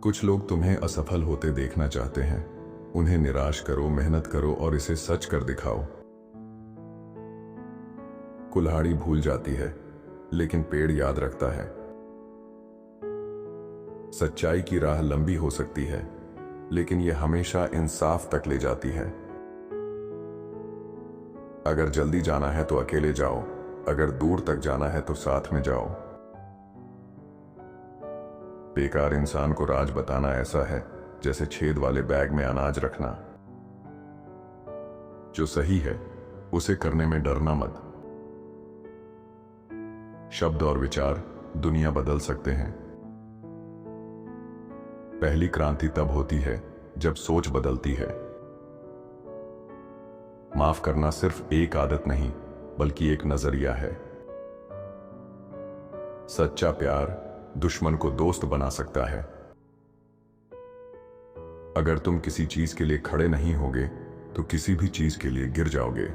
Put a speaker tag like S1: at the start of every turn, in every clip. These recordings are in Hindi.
S1: कुछ लोग तुम्हें असफल होते देखना चाहते हैं। उन्हें निराश करो, मेहनत करो और इसे सच कर दिखाओ। कुल्हाड़ी भूल जाती है, लेकिन पेड़ याद रखता है। सच्चाई की राह लंबी हो सकती है, लेकिन यह हमेशा इंसाफ तक ले जाती है। अगर जल्दी जाना है तो अकेले जाओ, अगर दूर तक जाना है तो साथ में जाओ। बेकार इंसान को राज बताना ऐसा है जैसे छेद वाले बैग में अनाज रखना। जो सही है उसे करने में डरना मत। शब्द और विचार दुनिया बदल सकते हैं। पहली क्रांति तब होती है जब सोच बदलती है। माफ करना सिर्फ एक आदत नहीं, बल्कि एक नजरिया है। सच्चा प्यार दुश्मन को दोस्त बना सकता है। अगर तुम किसी चीज के लिए खड़े नहीं होगे तो किसी भी चीज के लिए गिर जाओगे।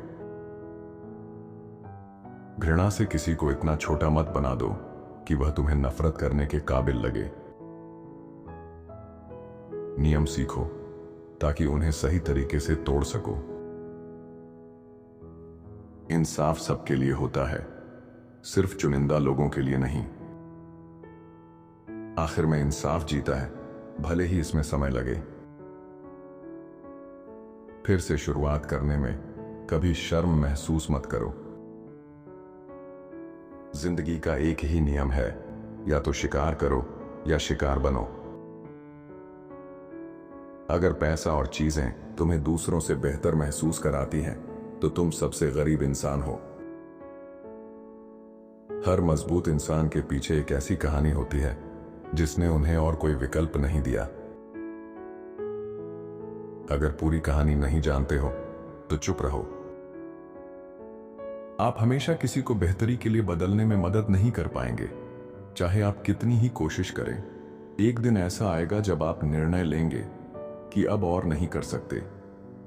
S1: घृणा से किसी को इतना छोटा मत बना दो कि वह तुम्हें नफरत करने के काबिल लगे। नियम सीखो ताकि उन्हें सही तरीके से तोड़ सको। इंसाफ सबके लिए होता है, सिर्फ चुनिंदा लोगों के लिए नहीं। आखिर में इंसाफ जीता है, भले ही इसमें समय लगे। फिर से शुरुआत करने में कभी शर्म महसूस मत करो। जिंदगी का एक ही नियम है, या तो शिकार करो या शिकार बनो। अगर पैसा और चीजें तुम्हें दूसरों से बेहतर महसूस कराती हैं, तो तुम सबसे गरीब इंसान हो। हर मजबूत इंसान के पीछे एक ऐसी कहानी होती है जिसने उन्हें और कोई विकल्प नहीं दिया। अगर पूरी कहानी नहीं जानते हो तो चुप रहो। आप हमेशा किसी को बेहतरी के लिए बदलने में मदद नहीं कर पाएंगे, चाहे आप कितनी ही कोशिश करें। एक दिन ऐसा आएगा जब आप निर्णय लेंगे कि अब और नहीं कर सकते,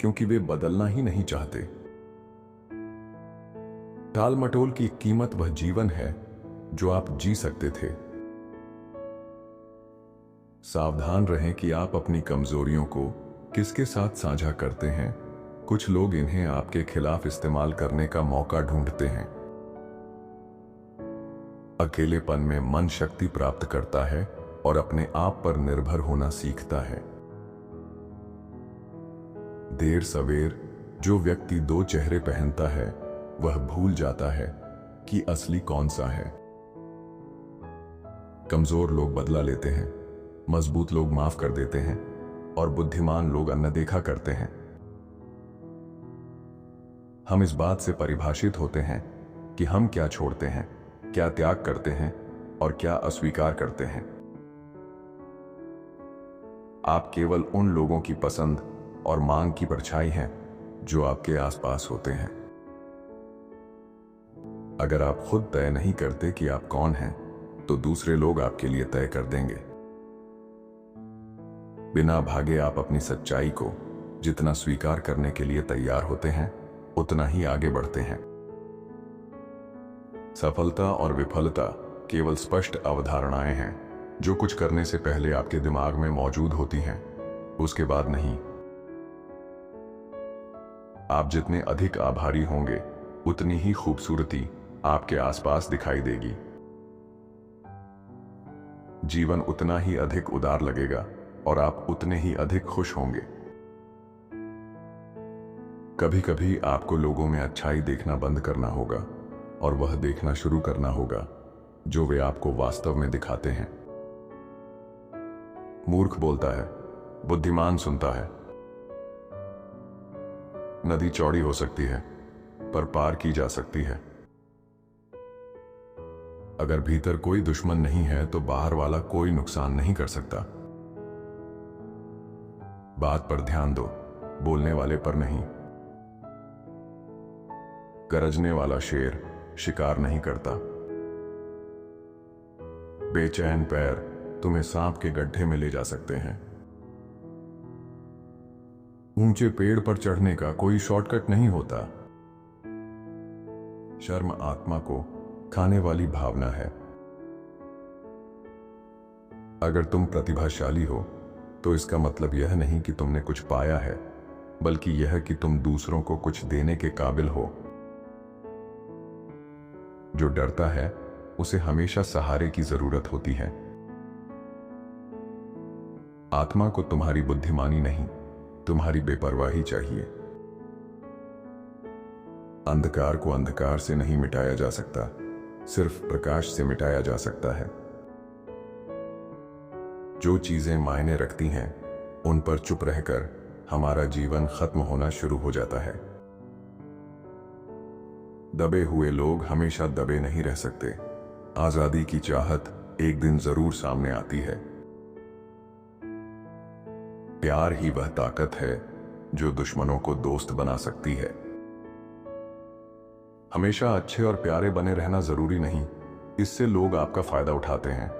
S1: क्योंकि वे बदलना ही नहीं चाहते। टाल मटोल की कीमत वह जीवन है जो आप जी सकते थे। सावधान रहें कि आप अपनी कमजोरियों को किसके साथ साझा करते हैं। कुछ लोग इन्हें आपके खिलाफ इस्तेमाल करने का मौका ढूंढते हैं। अकेलेपन में मन शक्ति प्राप्त करता है और अपने आप पर निर्भर होना सीखता है। देर सवेर जो व्यक्ति दो चेहरे पहनता है वह भूल जाता है कि असली कौन सा है। कमजोर लोग बदला लेते हैं, मजबूत लोग माफ कर देते हैं और बुद्धिमान लोग अनदेखा करते हैं। हम इस बात से परिभाषित होते हैं कि हम क्या छोड़ते हैं, क्या त्याग करते हैं और क्या अस्वीकार करते हैं। आप केवल उन लोगों की पसंद और मांग की परछाई हैं जो आपके आसपास होते हैं। अगर आप खुद तय नहीं करते कि आप कौन हैं, तो दूसरे लोग आपके लिए तय कर देंगे। बिना भागे आप अपनी सच्चाई को जितना स्वीकार करने के लिए तैयार होते हैं, उतना ही आगे बढ़ते हैं। सफलता और विफलता केवल स्पष्ट अवधारणाएं हैं जो कुछ करने से पहले आपके दिमाग में मौजूद होती हैं, उसके बाद नहीं। आप जितने अधिक आभारी होंगे, उतनी ही खूबसूरती आपके आसपास दिखाई देगी। जीवन उतना ही अधिक उदार लगेगा और आप उतने ही अधिक खुश होंगे। कभी कभी आपको लोगों में अच्छाई देखना बंद करना होगा और वह देखना शुरू करना होगा जो वे आपको वास्तव में दिखाते हैं। मूर्ख बोलता है, बुद्धिमान सुनता है। नदी चौड़ी हो सकती है पर पार की जा सकती है। अगर भीतर कोई दुश्मन नहीं है तो बाहर वाला कोई नुकसान नहीं कर सकता। बात पर ध्यान दो, बोलने वाले पर नहीं। गरजने वाला शेर शिकार नहीं करता। बेचैन पैर तुम्हें सांप के गड्ढे में ले जा सकते हैं। ऊंचे पेड़ पर चढ़ने का कोई शॉर्टकट नहीं होता। शर्म आत्मा को खाने वाली भावना है। अगर तुम प्रतिभाशाली हो तो इसका मतलब यह नहीं कि तुमने कुछ पाया है, बल्कि यह कि तुम दूसरों को कुछ देने के काबिल हो। जो डरता है उसे हमेशा सहारे की जरूरत होती है। आत्मा को तुम्हारी बुद्धिमानी नहीं, तुम्हारी बेपरवाही चाहिए। अंधकार को अंधकार से नहीं मिटाया जा सकता, सिर्फ प्रकाश से मिटाया जा सकता है। जो चीजें मायने रखती हैं उन पर चुप रहकर हमारा जीवन खत्म होना शुरू हो जाता है। दबे हुए लोग हमेशा दबे नहीं रह सकते। आजादी की चाहत एक दिन जरूर सामने आती है। प्यार ही वह ताकत है जो दुश्मनों को दोस्त बना सकती है। हमेशा अच्छे और प्यारे बने रहना जरूरी नहीं, इससे लोग आपका फायदा उठाते हैं।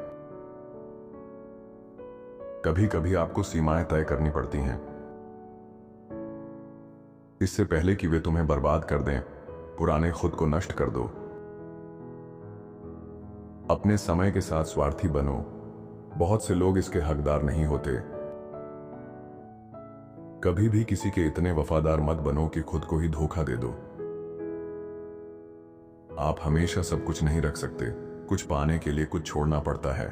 S1: कभी कभी आपको सीमाएं तय करनी पड़ती हैं, इससे पहले कि वे तुम्हें बर्बाद कर दें। पुराने खुद को नष्ट कर दो। अपने समय के साथ स्वार्थी बनो। बहुत से लोग इसके हकदार नहीं होते। कभी भी किसी के इतने वफादार मत बनो कि खुद को ही धोखा दे दो। आप हमेशा सब कुछ नहीं रख सकते, कुछ पाने के लिए कुछ छोड़ना पड़ता है।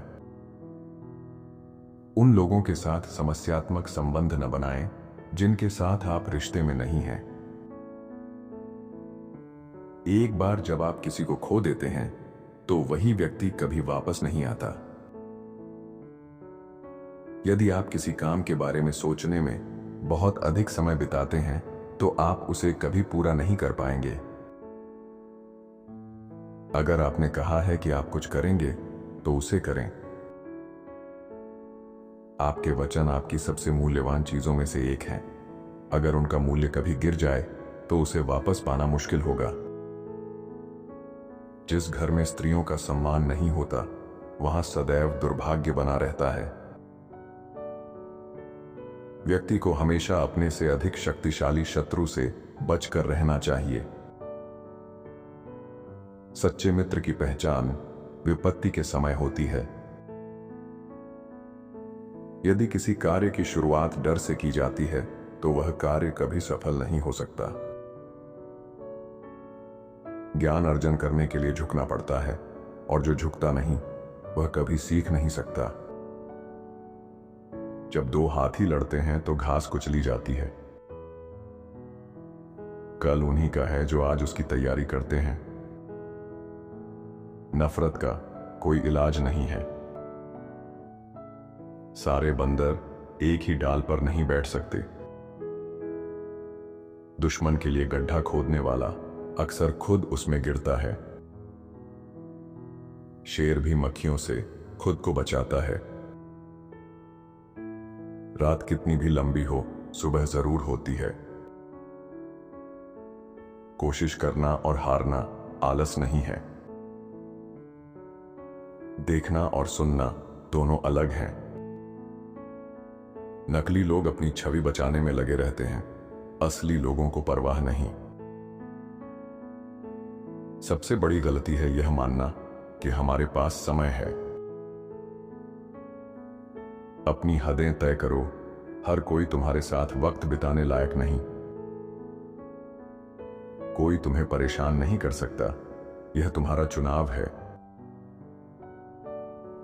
S1: उन लोगों के साथ समस्यात्मक संबंध न बनाएं जिनके साथ आप रिश्ते में नहीं हैं। एक बार जब आप किसी को खो देते हैं तो वही व्यक्ति कभी वापस नहीं आता। यदि आप किसी काम के बारे में सोचने में बहुत अधिक समय बिताते हैं तो आप उसे कभी पूरा नहीं कर पाएंगे। अगर आपने कहा है कि आप कुछ करेंगे तो उसे करें। आपके वचन आपकी सबसे मूल्यवान चीजों में से एक है। अगर उनका मूल्य कभी गिर जाए तो उसे वापस पाना मुश्किल होगा। जिस घर में स्त्रियों का सम्मान नहीं होता वहां सदैव दुर्भाग्य बना रहता है। व्यक्ति को हमेशा अपने से अधिक शक्तिशाली शत्रु से बचकर रहना चाहिए। सच्चे मित्र की पहचान विपत्ति के समय होती है। यदि किसी कार्य की शुरुआत डर से की जाती है तो वह कार्य कभी सफल नहीं हो सकता। ज्ञान अर्जन करने के लिए झुकना पड़ता है, और जो झुकता नहीं वह कभी सीख नहीं सकता। जब दो हाथी लड़ते हैं तो घास कुचली जाती है। कल उन्हीं का है जो आज उसकी तैयारी करते हैं। नफरत का कोई इलाज नहीं है। सारे बंदर एक ही डाल पर नहीं बैठ सकते। दुश्मन के लिए गड्ढा खोदने वाला अक्सर खुद उसमें गिरता है। शेर भी मक्खियों से खुद को बचाता है। रात कितनी भी लंबी हो, सुबह जरूर होती है। कोशिश करना और हारना आलस नहीं है। देखना और सुनना दोनों अलग हैं। नकली लोग अपनी छवि बचाने में लगे रहते हैं, असली लोगों को परवाह नहीं। सबसे बड़ी गलती है यह मानना कि हमारे पास समय है। अपनी हदें तय करो। हर कोई तुम्हारे साथ वक्त बिताने लायक नहीं। कोई तुम्हें परेशान नहीं कर सकता, यह तुम्हारा चुनाव है।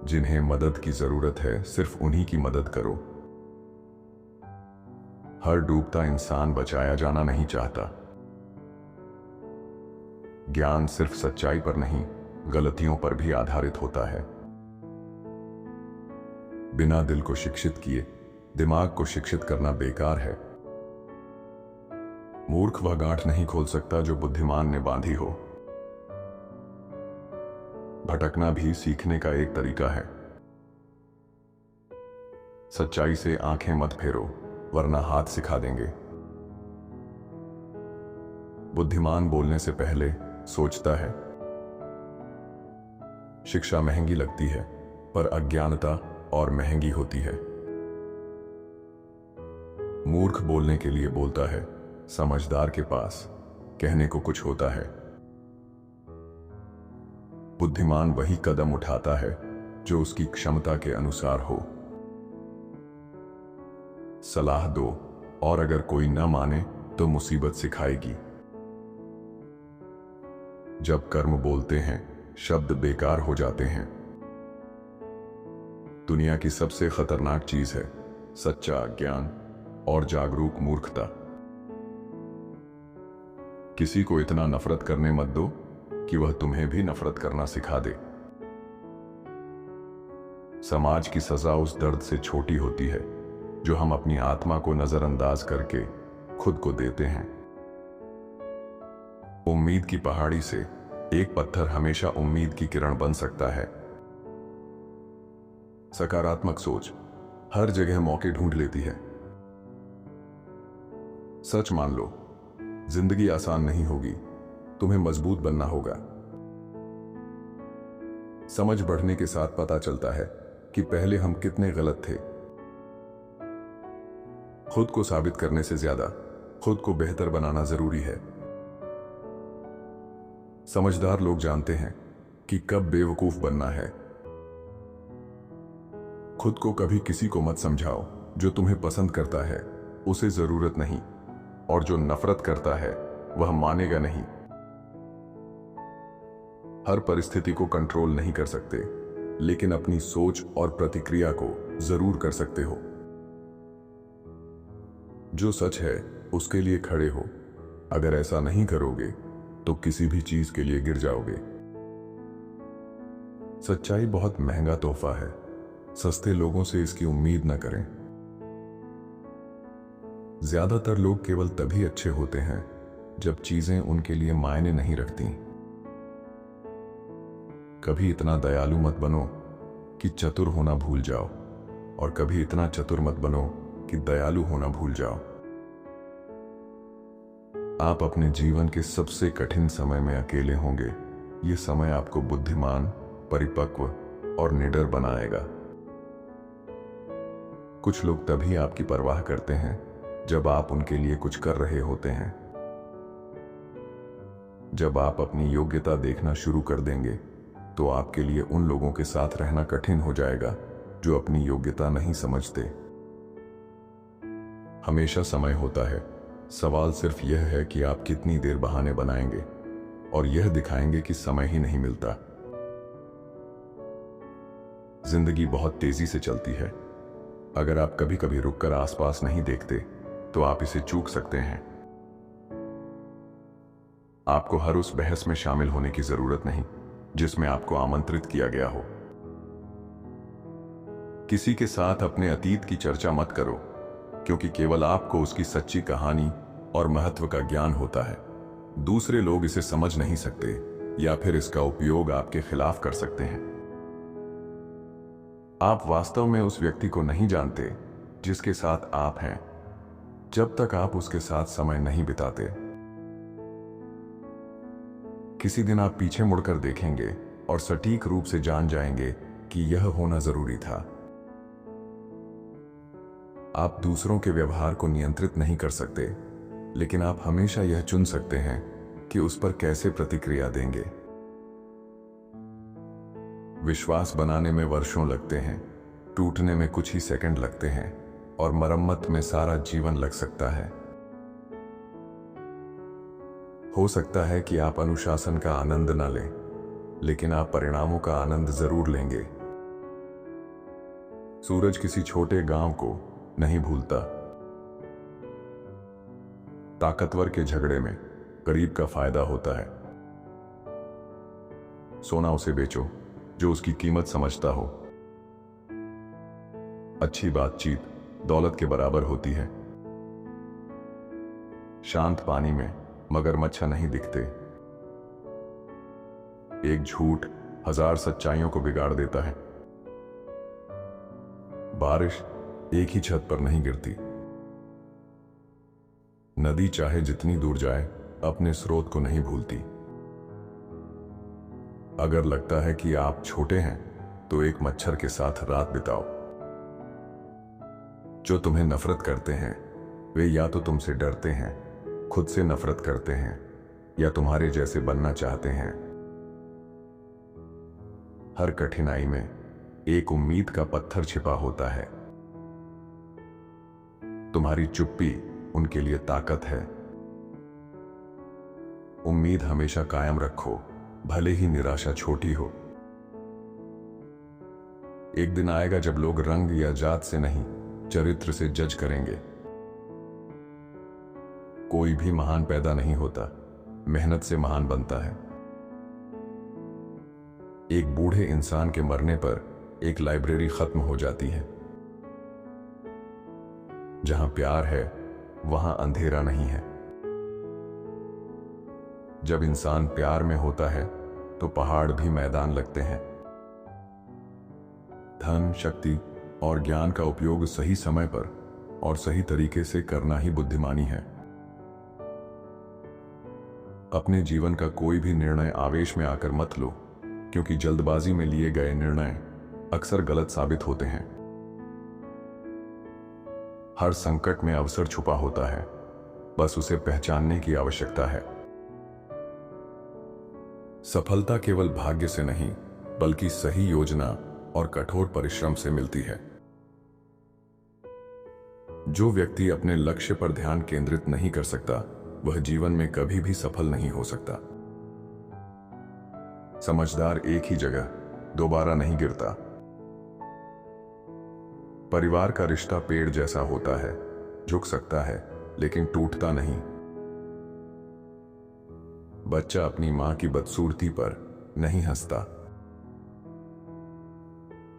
S1: जिन्हें मदद की जरूरत है सिर्फ उन्हीं की मदद करो। हर डूबता इंसान बचाया जाना नहीं चाहता। ज्ञान सिर्फ सच्चाई पर नहीं, गलतियों पर भी आधारित होता है। बिना दिल को शिक्षित किए दिमाग को शिक्षित करना बेकार है। मूर्ख वह गांठ नहीं खोल सकता जो बुद्धिमान ने बांधी हो। भटकना भी सीखने का एक तरीका है। सच्चाई से आंखें मत फेरो, वरना हाथ सिखा देंगे। बुद्धिमान बोलने से पहले सोचता है। शिक्षा महंगी लगती है, पर अज्ञानता और महंगी होती है। मूर्ख बोलने के लिए बोलता है, समझदार के पास कहने को कुछ होता है। बुद्धिमान वही कदम उठाता है जो उसकी क्षमता के अनुसार हो। सलाह दो, और अगर कोई न माने तो मुसीबत सिखाएगी। जब कर्म बोलते हैं, शब्द बेकार हो जाते हैं। दुनिया की सबसे खतरनाक चीज है सच्चा अज्ञान और जागरूक मूर्खता। किसी को इतना नफरत करने मत दो कि वह तुम्हें भी नफरत करना सिखा दे। समाज की सजा उस दर्द से छोटी होती है जो हम अपनी आत्मा को नजरअंदाज करके खुद को देते हैं। उम्मीद की पहाड़ी से एक पत्थर हमेशा उम्मीद की किरण बन सकता है। सकारात्मक सोच हर जगह मौके ढूंढ लेती है। सच मान लो, जिंदगी आसान नहीं होगी, तुम्हें मजबूत बनना होगा। समझ बढ़ने के साथ पता चलता है कि पहले हम कितने गलत थे। खुद को साबित करने से ज्यादा खुद को बेहतर बनाना जरूरी है। समझदार लोग जानते हैं कि कब बेवकूफ बनना है। खुद को कभी किसी को मत समझाओ। जो तुम्हें पसंद करता है उसे जरूरत नहीं, और जो नफरत करता है वह मानेगा नहीं। हर परिस्थिति को कंट्रोल नहीं कर सकते, लेकिन अपनी सोच और प्रतिक्रिया को जरूर कर सकते हो। जो सच है उसके लिए खड़े हो। अगर ऐसा नहीं करोगे तो किसी भी चीज के लिए गिर जाओगे। सच्चाई बहुत महंगा तोहफा है, सस्ते लोगों से इसकी उम्मीद न करें। ज्यादातर लोग केवल तभी अच्छे होते हैं जब चीजें उनके लिए मायने नहीं रखती। कभी इतना दयालु मत बनो कि चतुर होना भूल जाओ, और कभी इतना चतुर मत बनो कि दयालु होना भूल जाओ। आप अपने जीवन के सबसे कठिन समय में अकेले होंगे। यह समय आपको बुद्धिमान, परिपक्व और निडर बनाएगा। कुछ लोग तभी आपकी परवाह करते हैं जब आप उनके लिए कुछ कर रहे होते हैं। जब आप अपनी योग्यता देखना शुरू कर देंगे तो आपके लिए उन लोगों के साथ रहना कठिन हो जाएगा जो अपनी योग्यता नहीं समझते। हमेशा समय होता है, सवाल सिर्फ यह है कि आप कितनी देर बहाने बनाएंगे और यह दिखाएंगे कि समय ही नहीं मिलता। जिंदगी बहुत तेजी से चलती है। अगर आप कभी कभी रुककर आसपास नहीं देखते तो आप इसे चूक सकते हैं। आपको हर उस बहस में शामिल होने की जरूरत नहीं जिसमें आपको आमंत्रित किया गया हो। किसी के साथ अपने अतीत की चर्चा मत करो, क्योंकि केवल आपको उसकी सच्ची कहानी और महत्व का ज्ञान होता है। दूसरे लोग इसे समझ नहीं सकते या फिर इसका उपयोग आपके खिलाफ कर सकते हैं। आप वास्तव में उस व्यक्ति को नहीं जानते जिसके साथ आप हैं, जब तक आप उसके साथ समय नहीं बिताते। किसी दिन आप पीछे मुड़कर देखेंगे और सटीक रूप से जान जाएंगे कि यह होना जरूरी था। आप दूसरों के व्यवहार को नियंत्रित नहीं कर सकते, लेकिन आप हमेशा यह चुन सकते हैं कि उस पर कैसे प्रतिक्रिया देंगे। विश्वास बनाने में वर्षों लगते हैं, टूटने में कुछ ही सेकंड लगते हैं, और मरम्मत में सारा जीवन लग सकता है। हो सकता है कि आप अनुशासन का आनंद न लें, लेकिन आप परिणामों का आनंद जरूर लेंगे। सूरज किसी छोटे गांव को नहीं भूलता। ताकतवर के झगड़े में गरीब का फायदा होता है। सोना उसे बेचो जो उसकी कीमत समझता हो। अच्छी बातचीत दौलत के बराबर होती है। शांत पानी में मगरमच्छ नहीं दिखते। एक झूठ 1000 सच्चाइयों को बिगाड़ देता है। बारिश एक ही छत पर नहीं गिरती। नदी चाहे जितनी दूर जाए अपने स्रोत को नहीं भूलती। अगर लगता है कि आप छोटे हैं तो एक मच्छर के साथ रात बिताओ। जो तुम्हें नफरत करते हैं वे या तो तुमसे डरते हैं, खुद से नफरत करते हैं, या तुम्हारे जैसे बनना चाहते हैं। हर कठिनाई में एक उम्मीद का पत्थर छिपा होता है। तुम्हारी चुप्पी उनके लिए ताकत है। उम्मीद हमेशा कायम रखो, भले ही निराशा छोटी हो। एक दिन आएगा जब लोग रंग या जात से नहीं, चरित्र से जज करेंगे। कोई भी महान पैदा नहीं होता, मेहनत से महान बनता है। एक बूढ़े इंसान के मरने पर एक लाइब्रेरी खत्म हो जाती है। जहां प्यार है वहां अंधेरा नहीं है। जब इंसान प्यार में होता है तो पहाड़ भी मैदान लगते हैं। धन, शक्ति और ज्ञान का उपयोग सही समय पर और सही तरीके से करना ही बुद्धिमानी है। अपने जीवन का कोई भी निर्णय आवेश में आकर मत लो, क्योंकि जल्दबाजी में लिए गए निर्णय अक्सर गलत साबित होते हैं। हर संकट में अवसर छुपा होता है, बस उसे पहचानने की आवश्यकता है। सफलता केवल भाग्य से नहीं, बल्कि सही योजना और कठोर परिश्रम से मिलती है। जो व्यक्ति अपने लक्ष्य पर ध्यान केंद्रित नहीं कर सकता, वह जीवन में कभी भी सफल नहीं हो सकता। समझदार एक ही जगह दोबारा नहीं गिरता। परिवार का रिश्ता पेड़ जैसा होता है, झुक सकता है लेकिन टूटता नहीं। बच्चा अपनी मां की बदसूरती पर नहीं हंसता।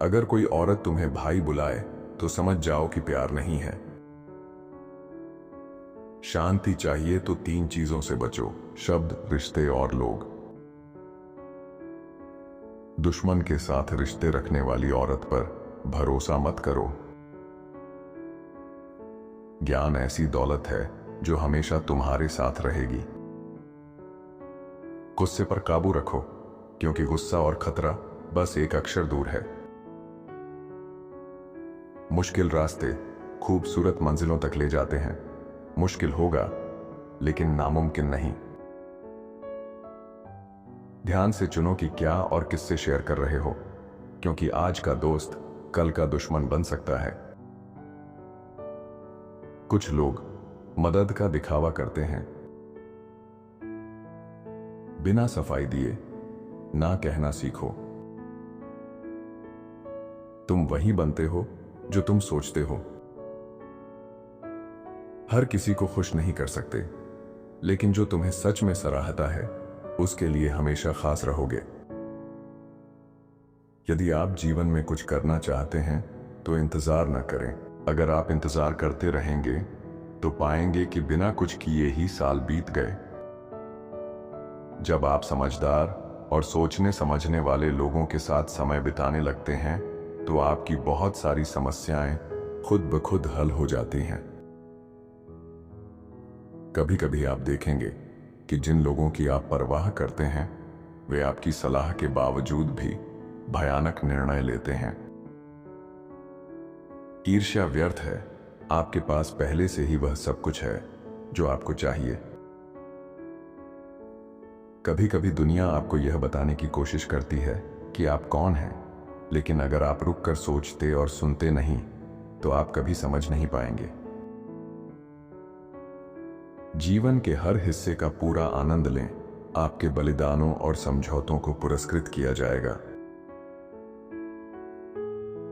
S1: अगर कोई औरत तुम्हें भाई बुलाए तो समझ जाओ कि प्यार नहीं है। शांति चाहिए तो 3 चीजों से बचो: शब्द, रिश्ते और लोग। दुश्मन के साथ रिश्ते रखने वाली औरत पर भरोसा मत करो। ज्ञान ऐसी दौलत है जो हमेशा तुम्हारे साथ रहेगी। गुस्से पर काबू रखो, क्योंकि गुस्सा और खतरा बस एक अक्षर दूर है। मुश्किल रास्ते खूबसूरत मंजिलों तक ले जाते हैं। मुश्किल होगा, लेकिन नामुमकिन नहीं। ध्यान से चुनो कि क्या और किससे शेयर कर रहे हो, क्योंकि आज का दोस्त कल का दुश्मन बन सकता है। कुछ लोग मदद का दिखावा करते हैं। बिना सफाई दिए ना कहना सीखो। तुम वही बनते हो जो तुम सोचते हो। हर किसी को खुश नहीं कर सकते, लेकिन जो तुम्हें सच में सराहता है उसके लिए हमेशा खास रहोगे। यदि आप जीवन में कुछ करना चाहते हैं तो इंतजार न करें। अगर आप इंतजार करते रहेंगे तो पाएंगे कि बिना कुछ किए ही साल बीत गए। जब आप समझदार और सोचने समझने वाले लोगों के साथ समय बिताने लगते हैं तो आपकी बहुत सारी समस्याएं खुद ब खुद हल हो जाती हैं। कभी कभी आप देखेंगे कि जिन लोगों की आप परवाह करते हैं वे आपकी सलाह के बावजूद भी भयानक निर्णय लेते हैं। ईर्ष्या व्यर्थ है। आपके पास पहले से ही वह सब कुछ है जो आपको चाहिए। कभी कभी दुनिया आपको यह बताने की कोशिश करती है कि आप कौन हैं, लेकिन अगर आप रुककर सोचते और सुनते नहीं तो आप कभी समझ नहीं पाएंगे। जीवन के हर हिस्से का पूरा आनंद लें। आपके बलिदानों और समझौतों को पुरस्कृत किया जाएगा।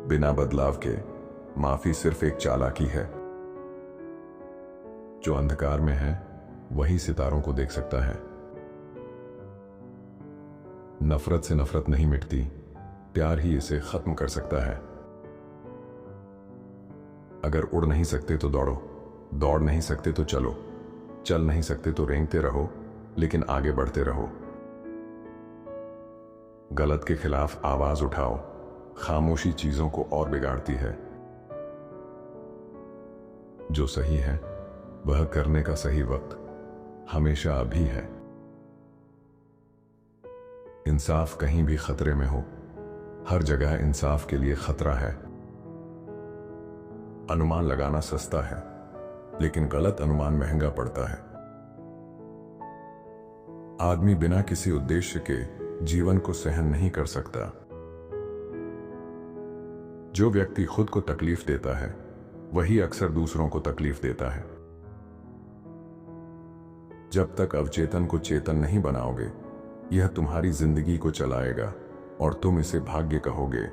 S1: बिना बदलाव के माफी सिर्फ एक चालाकी है। जो अंधकार में है वही सितारों को देख सकता है। नफरत से नफरत नहीं मिटती, प्यार ही इसे खत्म कर सकता है। अगर उड़ नहीं सकते तो दौड़ो, दौड़ नहीं सकते तो चलो, चल नहीं सकते तो रेंगते रहो, लेकिन आगे बढ़ते रहो। गलत के खिलाफ आवाज उठाओ। खामोशी चीजों को और बिगाड़ती है। जो सही है वह करने का सही वक्त हमेशा अभी है। इंसाफ कहीं भी खतरे में हो, हर जगह इंसाफ के लिए खतरा है। अनुमान लगाना सस्ता है, लेकिन गलत अनुमान महंगा पड़ता है। आदमी बिना किसी उद्देश्य के जीवन को सहन नहीं कर सकता। जो व्यक्ति खुद को तकलीफ देता है वही अक्सर दूसरों को तकलीफ देता है। जब तक अवचेतन को चेतन नहीं बनाओगे, यह तुम्हारी जिंदगी को चलाएगा और तुम इसे भाग्य कहोगे।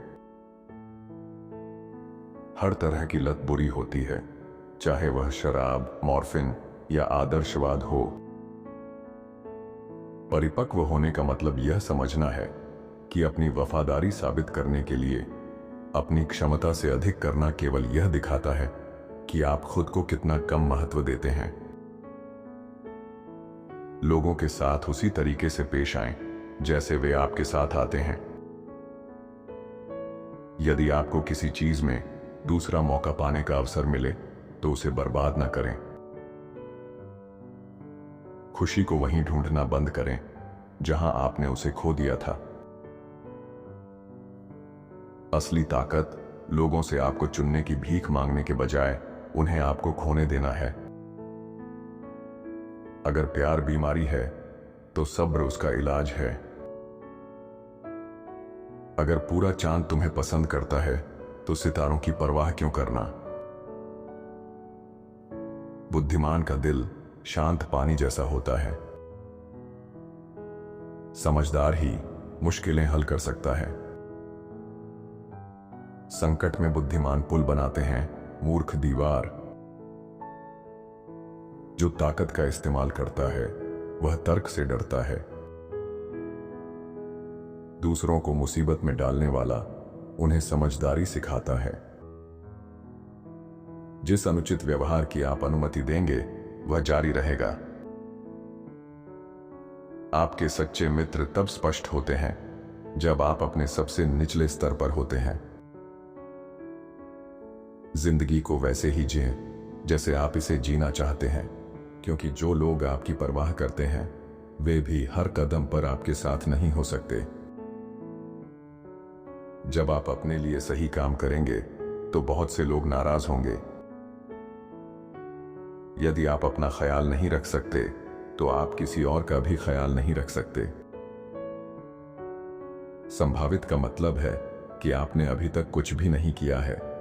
S1: हर तरह की लत बुरी होती है, चाहे वह शराब, मॉर्फिन या आदर्शवाद हो। परिपक्व होने का मतलब यह समझना है कि अपनी वफादारी साबित करने के लिए अपनी क्षमता से अधिक करना केवल यह दिखाता है कि आप खुद को कितना कम महत्व देते हैं। लोगों के साथ उसी तरीके से पेश आएं जैसे वे आपके साथ आते हैं। यदि आपको किसी चीज में दूसरा मौका पाने का अवसर मिले तो उसे बर्बाद न करें। खुशी को वहीं ढूंढना बंद करें जहां आपने उसे खो दिया था। असली ताकत लोगों से आपको चुनने की भीख मांगने के बजाय उन्हें आपको खोने देना है। अगर प्यार बीमारी है तो सब्र उसका इलाज है। अगर पूरा चांद तुम्हें पसंद करता है तो सितारों की परवाह क्यों करना। बुद्धिमान का दिल शांत पानी जैसा होता है। समझदार ही मुश्किलें हल कर सकता है। संकट में बुद्धिमान पुल बनाते हैं, मूर्ख दीवार। जो ताकत का इस्तेमाल करता है वह तर्क से डरता है। दूसरों को मुसीबत में डालने वाला उन्हें समझदारी सिखाता है। जिस अनुचित व्यवहार की आप अनुमति देंगे वह जारी रहेगा। आपके सच्चे मित्र तब स्पष्ट होते हैं जब आप अपने सबसे निचले स्तर पर होते हैं। जिंदगी को वैसे ही जिएं जैसे आप इसे जीना चाहते हैं, क्योंकि जो लोग आपकी परवाह करते हैं वे भी हर कदम पर आपके साथ नहीं हो सकते। जब आप अपने लिए सही काम करेंगे तो बहुत से लोग नाराज होंगे। यदि आप अपना ख्याल नहीं रख सकते तो आप किसी और का भी ख्याल नहीं रख सकते। संभावित का मतलब है कि आपने अभी तक कुछ भी नहीं किया है।